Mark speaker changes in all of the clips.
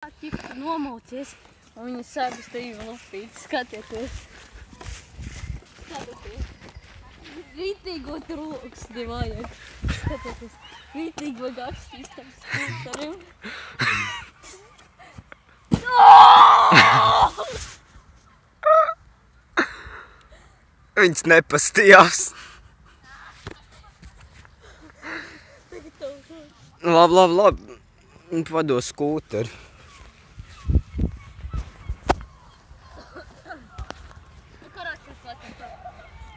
Speaker 1: Ķipta nomaucies, un viņa sēdas te jau lupīt. Skatieties. Skatieties. Rītīgo troksni vajag. Skatieties. Rītīgo garstīs tam skūtarim.
Speaker 2: Viņas nepastījās. Labi. Vado skūteri.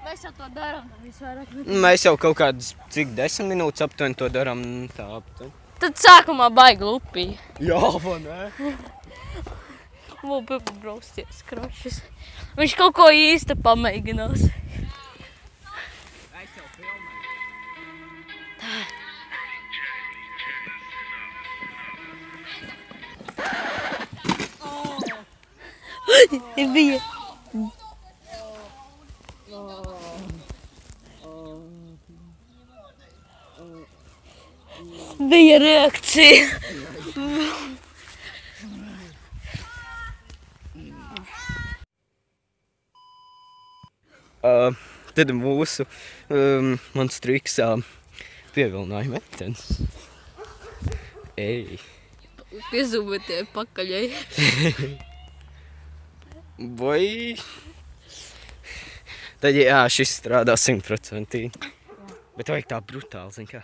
Speaker 1: Mēs jau to darām, visvairāk.
Speaker 2: Mēs jau kaut kādas, cik 10 minūtes aptuveni to darām tā aptuveni.
Speaker 1: Tad sākumā baigi lupīja.
Speaker 2: Jā, vai ne?
Speaker 1: Vēl pabrausties krošas. Viņš kaut ko īsti pamēģinās.
Speaker 2: Es jau filmēju.
Speaker 1: Bija. Bija reakcija.
Speaker 2: Tad mūsu mans triks pievilināja meitenes. Ej.
Speaker 1: Piezūmētie pakaļai.
Speaker 2: Vai? Tad jā, šis strādā 100%. Bet vajag tā brutāli, zin kā.